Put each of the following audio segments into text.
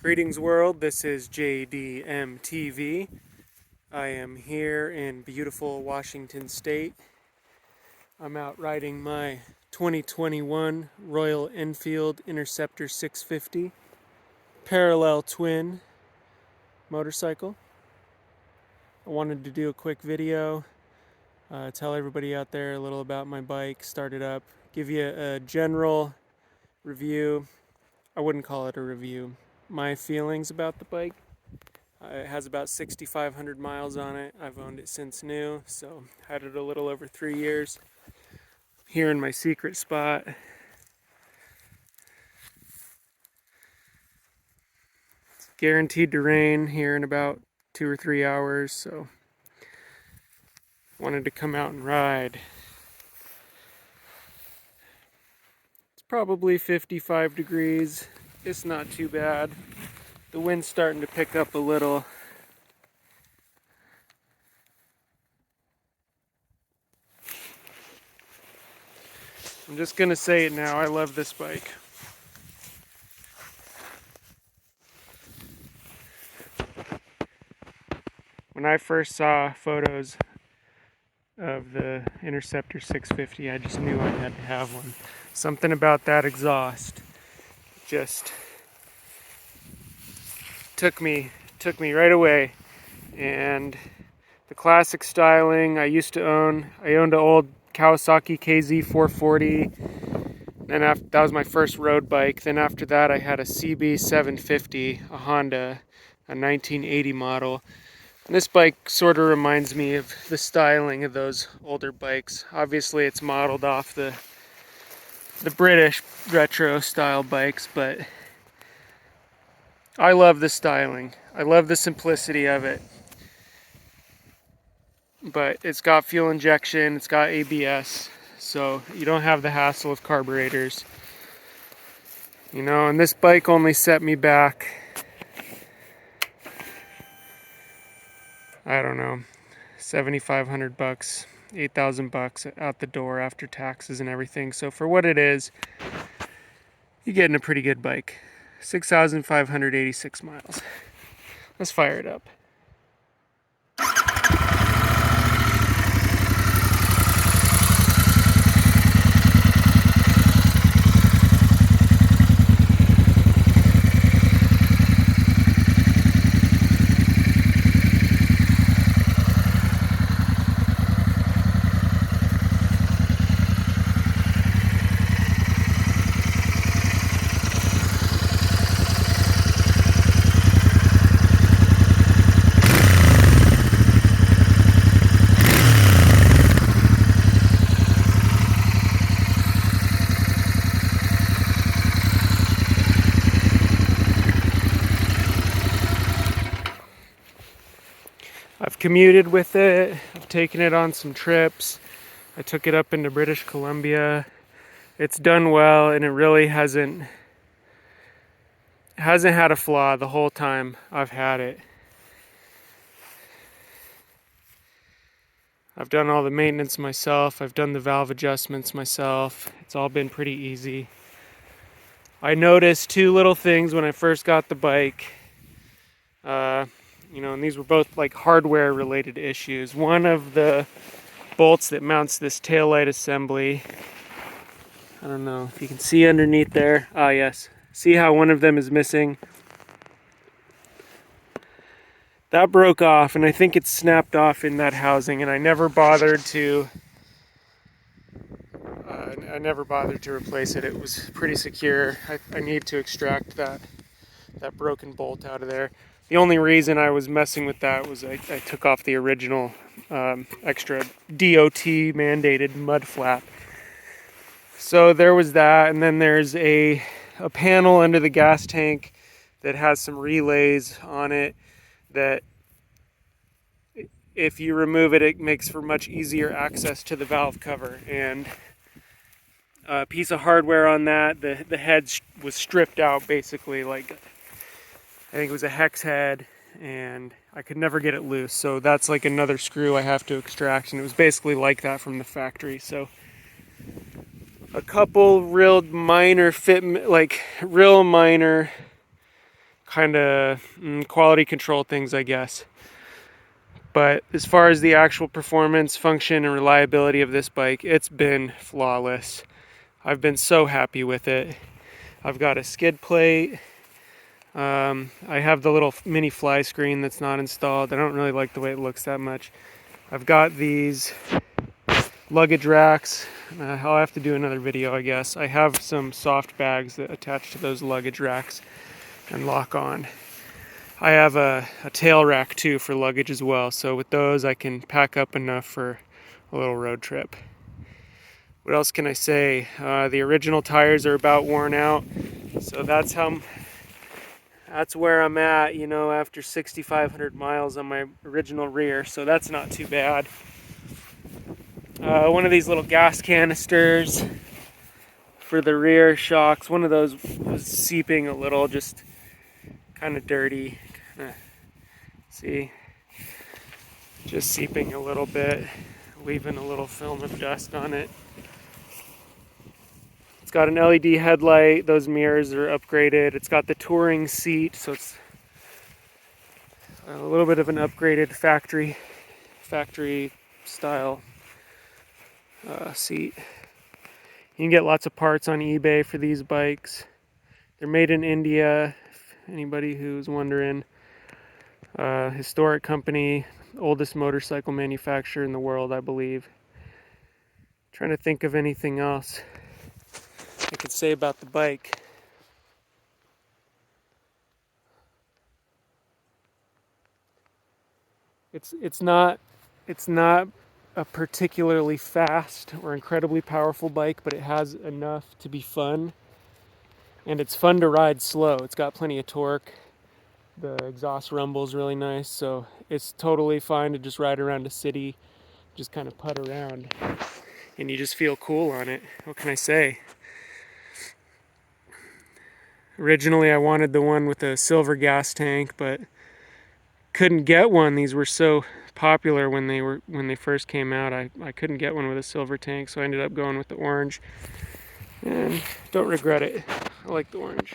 Greetings world, this is JDMTV. I am here in beautiful Washington State. I'm out riding my 2021 Royal Enfield Interceptor 650 parallel twin motorcycle. I wanted to do a quick video, tell everybody out there a little about my bike, start it up, give you a general review. I wouldn't call it a review. My feelings about the bike. It has about 6,500 miles on it. I've owned it since new, so had it a little over 3 years. Here in my secret spot. It's guaranteed to rain here in about 2 or 3 hours, so wanted to come out and ride. It's probably 55 degrees. It's not too bad. The wind's starting to pick up a little. I'm just gonna say it now, I love this bike. When I first saw photos of the Interceptor 650, I just knew I had to have one. Something about that exhaust just took me right away. And the classic styling I used to own, I owned an old Kawasaki KZ440, and that was my first road bike. Then after that I had a CB750, a Honda, a 1980 model. And this bike sort of reminds me of the styling of those older bikes. Obviously it's modeled off the British retro style bikes, but I love the styling. I love the simplicity of it. But it's got fuel injection, it's got ABS, so you don't have the hassle of carburetors. You know, and this bike only set me back, I don't know, 7,500 bucks, 8,000 bucks out the door after taxes and everything. So for what it is, you're getting a pretty good bike. 6,586 miles. Let's fire it up. I've commuted with it, I've taken it on some trips. I took it up into British Columbia. It's done well, and it really hasn't had a flaw the whole time I've had it. I've done all the maintenance myself, I've done the valve adjustments myself. It's all been pretty easy. I noticed two little things when I first got the bike. You know, and these were both like hardware related issues. One of the bolts that mounts this taillight assembly, I don't know if you can see underneath there. Ah, yes. See how one of them is missing? That broke off, and I think it's snapped off in that housing, and I never bothered to replace it. It was pretty secure. I need to extract that broken bolt out of there. The only reason I was messing with that was I took off the original extra DOT mandated mud flap. So there was that, and then there's a panel under the gas tank that has some relays on it that if you remove it, it makes for much easier access to the valve cover. And a piece of hardware on that, the head was stripped out basically, like I think it was a hex head, and I could never get it loose. So that's like another screw I have to extract, and it was basically like that from the factory. So a couple real minor kind of quality control things, I guess. But as far as the actual performance, function, and reliability of this bike, it's been flawless. I've been so happy with it. I've got a skid plate. I have the little mini fly screen that's not installed. I don't really like the way it looks that much. I've got these luggage racks. I'll have to do another video, I guess. I have some soft bags that attach to those luggage racks and lock on. I have a tail rack too for luggage as well, so with those I can pack up enough for a little road trip. What else can I say? The original tires are about worn out, so that's where I'm at, you know, after 6,500 miles on my original rear, so that's not too bad. One of these little gas canisters for the rear shocks, one of those was seeping a little, just kind of dirty. See, just seeping a little bit, leaving a little film of dust on it. It's got an LED headlight, those mirrors are upgraded. It's got the touring seat, so it's a little bit of an upgraded factory style seat. You can get lots of parts on eBay for these bikes. They're made in India, if anybody who's wondering. Historic company, oldest motorcycle manufacturer in the world, I believe. Trying to think of anything else I could say about the bike. It's not a particularly fast or incredibly powerful bike, but it has enough to be fun, and it's fun to ride slow. It's got plenty of torque. The exhaust rumble's really nice, so it's totally fine to just ride around a city, just kind of putt around, and you just feel cool on it. What can I say? Originally I wanted the one with a silver gas tank, but couldn't get one. These were so popular when they first came out. I couldn't get one with a silver tank, so I ended up going with the orange, and don't regret it. I like the orange.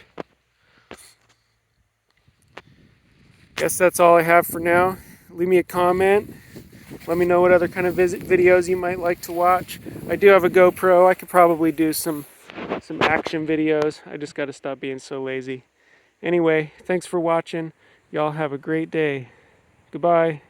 Guess that's all I have for now. Leave me a comment. Let me know what other kind of videos you might like to watch. I do have a GoPro. I could probably do some action videos. I just got to stop being so lazy. Anyway, thanks for watching. Y'all have a great day. Goodbye.